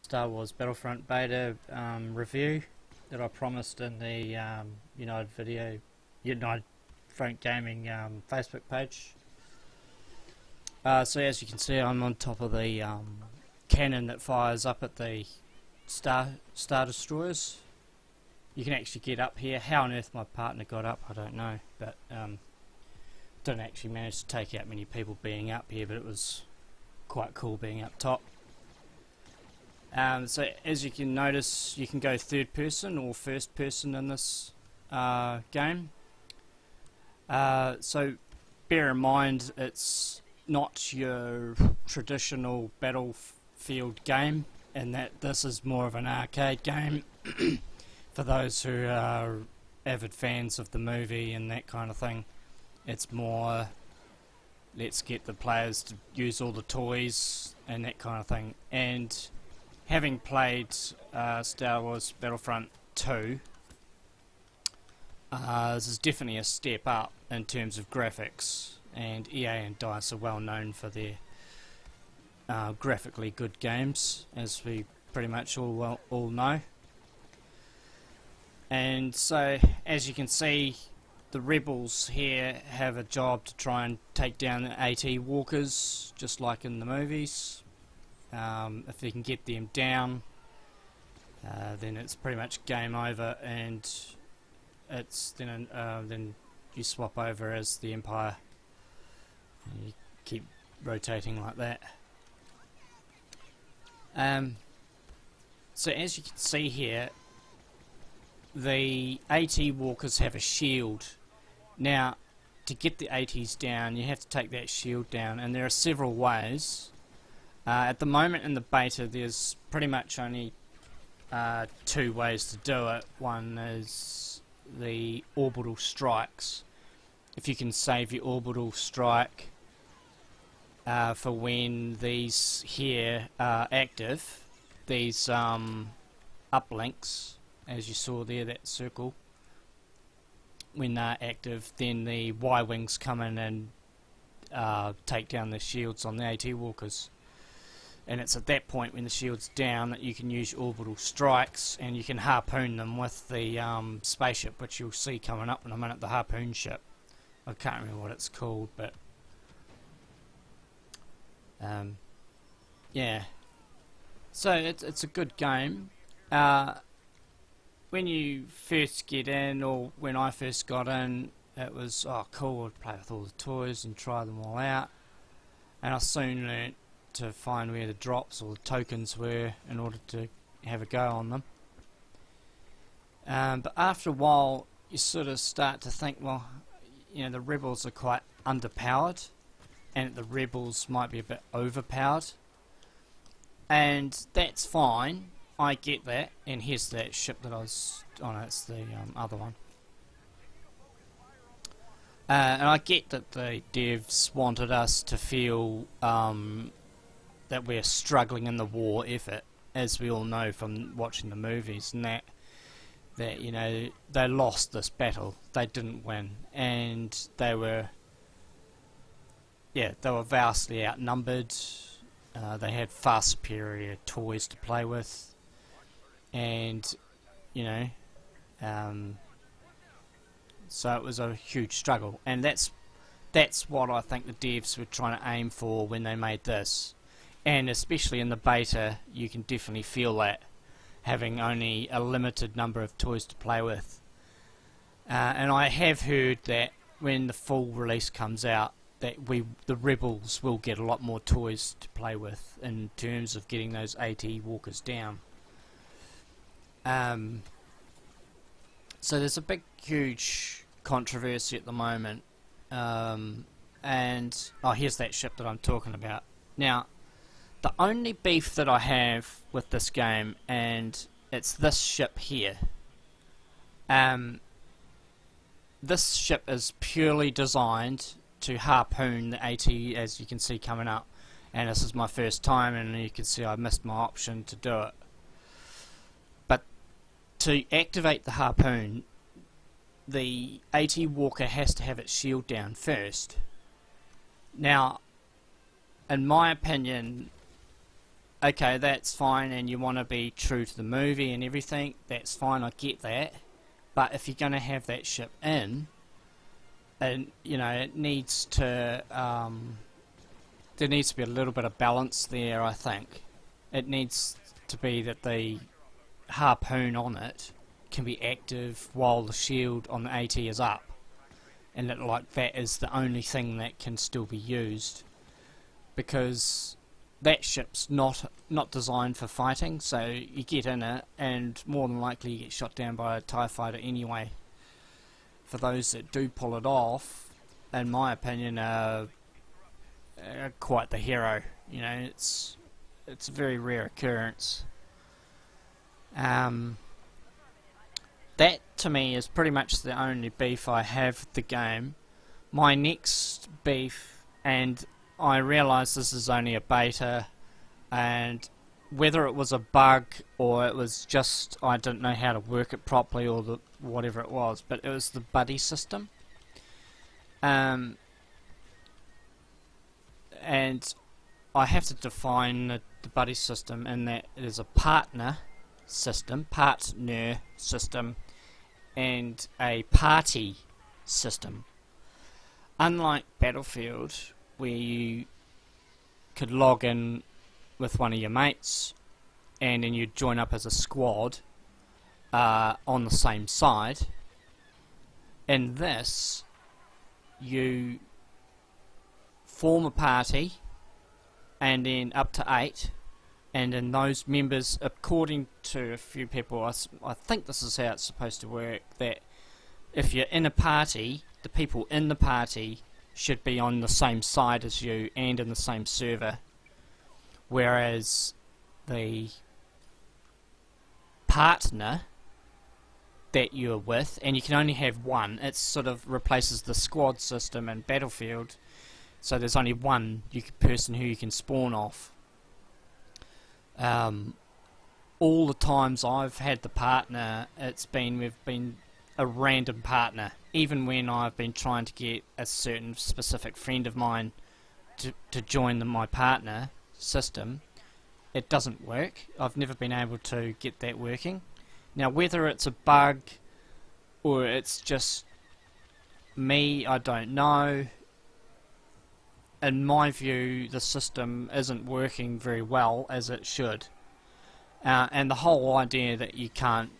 Star Wars BattleFront beta review that I promised in the United Front Gaming Facebook page. So as you can see, I'm on top of the cannon that fires up at the Star Destroyers. You can actually get up here. How on earth my partner got up, I don't know, but didn't actually manage to take out many people being up here, but it was quite cool being up top. So as you can notice, you can go third person or first person in this game. So bear in mind, it's not your traditional battlefield game, and that this is more of an arcade game for those who are avid fans of the movie and that kind of thing. It's more, let's get the players to use all the toys and that kind of thing. And having played Star Wars Battlefront 2, this is definitely a step up in terms of graphics, and EA and DICE are well known for their graphically good games, as we pretty much all know. And so, as you can see, the rebels here have a job to try and take down the AT walkers, just like in the movies. If they can get them down, then it's pretty much game over, and it's then you swap over as the Empire, and you keep rotating like that. So as you can see here, the AT walkers have a shield. Now, to get the ATs down, you have to take that shield down, and there are several ways. At the moment in the beta, there's pretty much only two ways to do it. One is the orbital strikes. If you can save your orbital strike for when these here are active, these uplinks, as you saw there, that circle, when they're active, then the Y-wings come in and take down the shields on the AT walkers. And it's at that point, when the shield's down, that you can use orbital strikes, and you can harpoon them with the spaceship, which you'll see coming up in a minute, the harpoon ship. I can't remember what it's called, but yeah. So it's a good game. When you first get in, or when I first got in, it was, oh cool, I'd play with all the toys and try them all out. And I soon learnt to find where the drops or the tokens were in order to have a go on them. But after a while, you sort of start to think, well, you know, the rebels are quite underpowered, and the rebels might be a bit overpowered. And that's fine. I get that, and here's that ship that I was on. It's the other one. And I get that the devs wanted us to feel that we're struggling in the war effort, as we all know from watching the movies, and that you know, they lost this battle. They didn't win, and they were vastly outnumbered. They had far superior toys to play with. And you know, so it was a huge struggle, and that's what I think the devs were trying to aim for when they made this. And especially in the beta, you can definitely feel that, having only a limited number of toys to play with. And I have heard that when the full release comes out, that the rebels will get a lot more toys to play with in terms of getting those AT walkers down. So there's a big, huge controversy at the moment, and here's that ship that I'm talking about. Now, the only beef that I have with this game, and it's this ship here. This ship is purely designed to harpoon the AT, as you can see coming up, and this is my first time, and you can see I missed my option to do it. To activate the harpoon, the AT walker has to have its shield down first. Now, in my opinion, okay, that's fine, and you want to be true to the movie and everything, that's fine, I get that. But if you're going to have that ship in, and it needs to, there needs to be a little bit of balance there, I think. It needs to be that the harpoon on it can be active while the shield on the AT is up, and that is the only thing that can still be used, because that ship's not designed for fighting. So you get in it and more than likely you get shot down by a TIE fighter anyway. For those that do pull it off, in my opinion, are quite the hero. It's a very rare occurrence. That to me is pretty much the only beef I have with the game. My next beef, and I realise this is only a beta, and whether it was a bug or it was just I didn't know how to work it properly, or whatever it was, but it was the buddy system. And I have to define the buddy system in that it is a partner system, and a party system. Unlike Battlefield, where you could log in with one of your mates and then you'd join up as a squad on the same side, in this you form a party and then up to 8, and then those members, according to a few people, I think this is how it's supposed to work, that if you're in a party, the people in the party should be on the same side as you and in the same server, whereas the partner that you're with, and you can only have one, it sort of replaces the squad system in Battlefield, so there's only one person who you can spawn off. All the times I've had the partner, we've been a random partner. Even when I've been trying to get a certain specific friend of mine to join my partner system, it doesn't work. I've never been able to get that working. Now, whether it's a bug or it's just me, I don't know. In my view, the system isn't working very well as it should. And the whole idea that you can't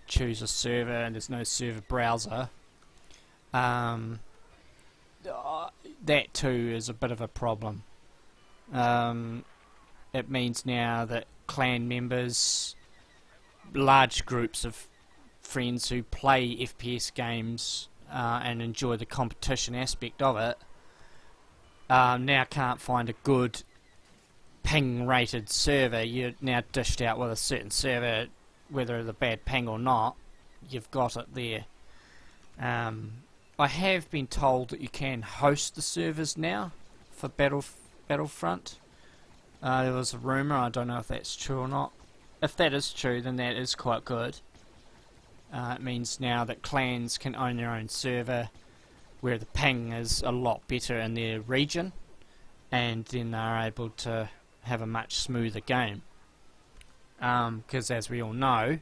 choose a server and there's no server browser, that too is a bit of a problem. It means now that clan members, large groups of friends who play FPS games and enjoy the competition aspect of it, now can't find a good ping rated server. You're now dished out with a certain server, whether it's a bad ping or not, you've got it there. I have been told that you can host the servers now for Battlefront. There was a rumour, I don't know if that's true or not. If that is true, then that is quite good. It means now that clans can own their own server, where the ping is a lot better in their region, and then they're able to have a much smoother game. Because as we all know,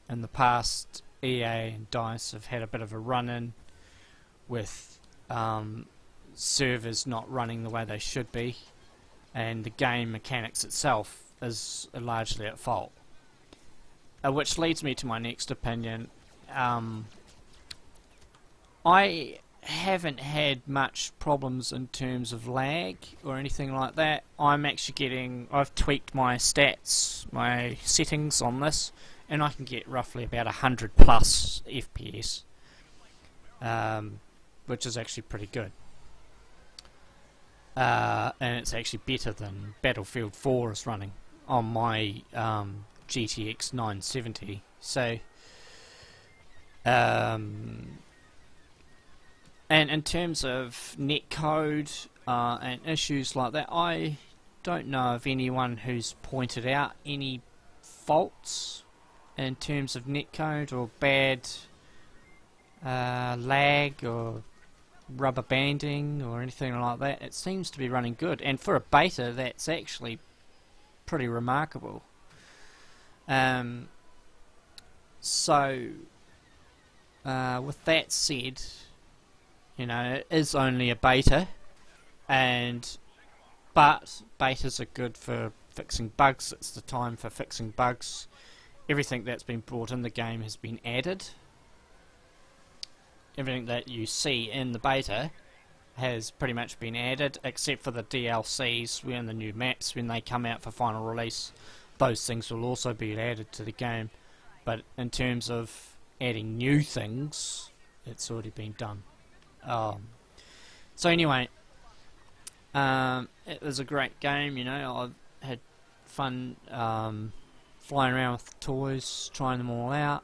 in the past, EA and DICE have had a bit of a run-in with servers not running the way they should be, and the game mechanics itself is largely at fault. Which leads me to my next opinion. I haven't had much problems in terms of lag or anything like that. I've tweaked my stats, my settings on this, and I can get roughly about 100 plus FPS, which is actually pretty good. And it's actually better than Battlefield 4 is running on my GTX 970. So, and in terms of netcode and issues like that, I don't know of anyone who's pointed out any faults in terms of netcode or bad lag or rubber banding or anything like that. It seems to be running good, and for a beta that's actually pretty remarkable. So with that said, you know, it is only a beta, but betas are good for fixing bugs. It's the time for fixing bugs. Everything that's been brought in the game has been added. Everything that you see in the beta has pretty much been added, except for the DLCs when the new maps, when they come out for final release. Those things will also be added to the game. But in terms of adding new things, it's already been done. So anyway, it was a great game. You know, I've had fun flying around with the toys, trying them all out,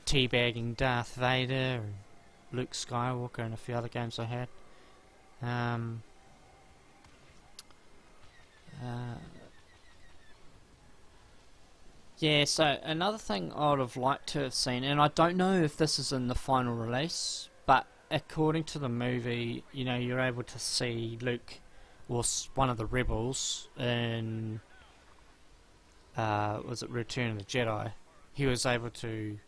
teabagging Darth Vader, and Luke Skywalker, and a few other games I had. Yeah, so another thing I would have liked to have seen, and I don't know if this is in the final release, but according to the movie, you know, you're able to see Luke, or one of the rebels in, was it Return of the Jedi? He was able to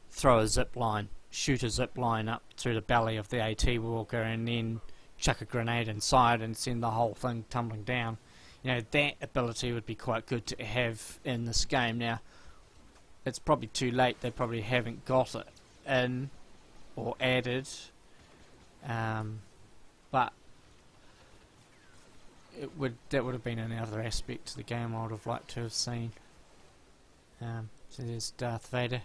throw a zip line, shoot a zip line up through the belly of the AT walker, and then chuck a grenade inside and send the whole thing tumbling down. You know, that ability would be quite good to have in this game. Now, it's probably too late. They probably haven't got it in or added, but that would have been another aspect to the game I would have liked to have seen. So there's Darth Vader.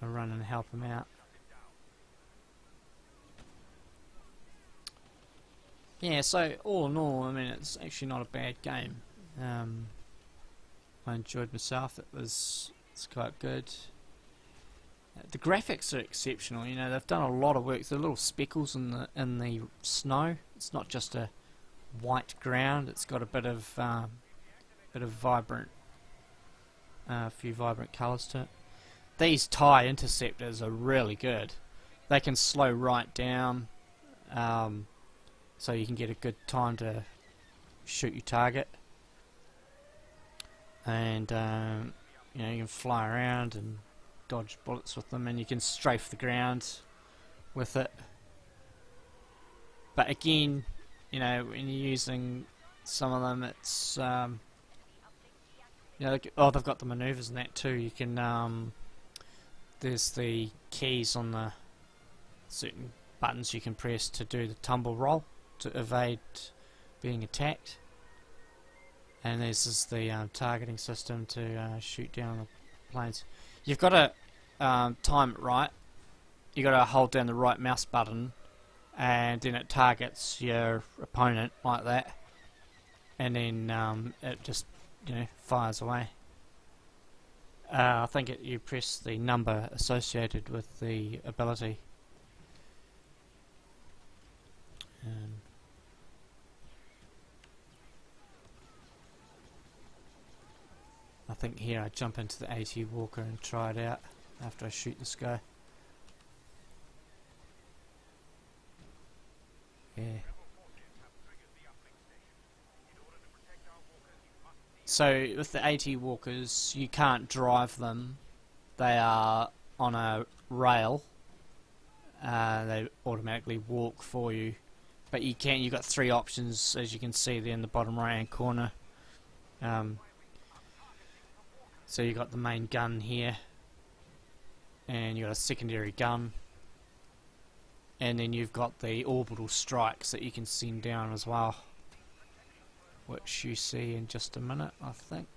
I'll run and help him out. Yeah, so all in all, I mean, it's actually not a bad game. I enjoyed myself. It's quite good. The graphics are exceptional. You know, they've done a lot of work. The little speckles in the snow. It's not just a white ground. It's got a bit of vibrant, a few vibrant colours to it. These TIE interceptors are really good. They can slow right down, so you can get a good time to shoot your target. And you know, you can fly around and dodge bullets with them, and you can strafe the ground with it. But again, you know, when you're using some of them, it's you know, oh, they've got the maneuvers and that too. You can there's the keys on the certain buttons you can press to do the tumble roll to evade being attacked, and this is the targeting system to shoot down the planes. You've got to time it right. You've got to hold down the right mouse button, and then it targets your opponent like that, and then it just, you know, fires away. I think you press the number associated with the ability. I think here I jump into the AT walker and try it out after I shoot this guy. Yeah. So with the AT walkers, you can't drive them. They are on a rail. They automatically walk for you. But you can. You've got three options, as you can see there in the bottom right hand corner. So you've got the main gun here, and you've got a secondary gun, and then you've got the orbital strikes that you can send down as well, which you see in just a minute, I think.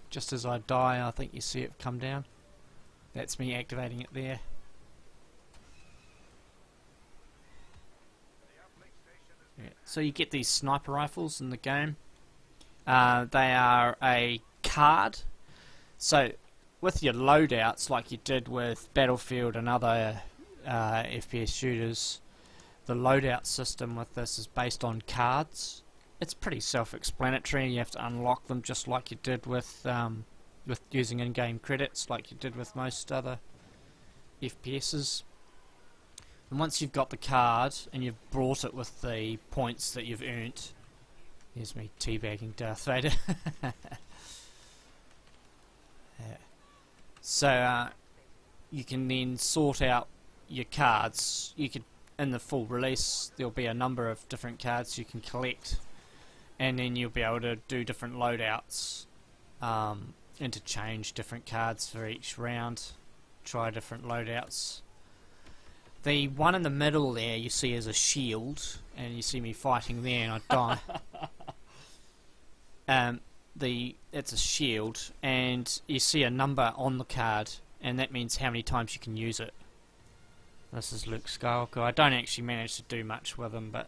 Just as I die, I think you see it come down. That's me activating it there. Yeah. So you get these sniper rifles in the game. They are a card. So with your loadouts, like you did with Battlefield and other FPS shooters, the loadout system with this is based on cards. It's pretty self-explanatory. You have to unlock them just like you did with using in-game credits, like you did with most other FPSs. And once you've got the card and you've brought it with the points that you've earned, Here's me teabagging Darth Vader. Yeah. So you can then sort out your cards. You could, in the full release, there'll be a number of different cards you can collect, and then you'll be able to do different loadouts, interchange different cards for each round, try different loadouts. The one in the middle there you see is a shield, and you see me fighting there and I die. It's a shield, and you see a number on the card, and that means how many times you can use it. This is Luke Skywalker. I don't actually manage to do much with him, but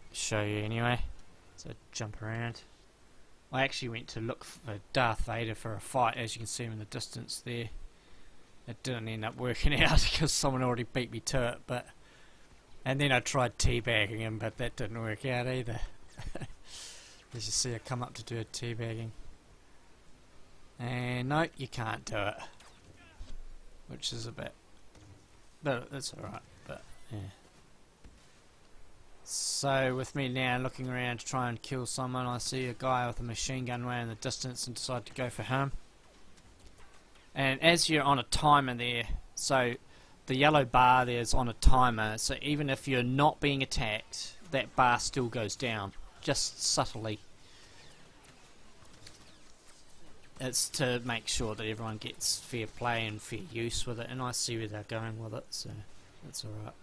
I'll show you anyway. So jump around. I actually went to look for Darth Vader for a fight, as you can see him in the distance there. It didn't end up working out because someone already beat me to it, and then I tried teabagging him, but that didn't work out either. As you see, I come up to do a teabagging, and no, you can't do it, which is a bit, but it's alright. But yeah. So with me now looking around to try and kill someone, I see a guy with a machine gun way in the distance and decide to go for him. And as you're on a timer there, so the yellow bar there is on a timer, so even if you're not being attacked, that bar still goes down, just subtly. It's to make sure that everyone gets fair play and fair use with it, and I see where they're going with it, so that's alright.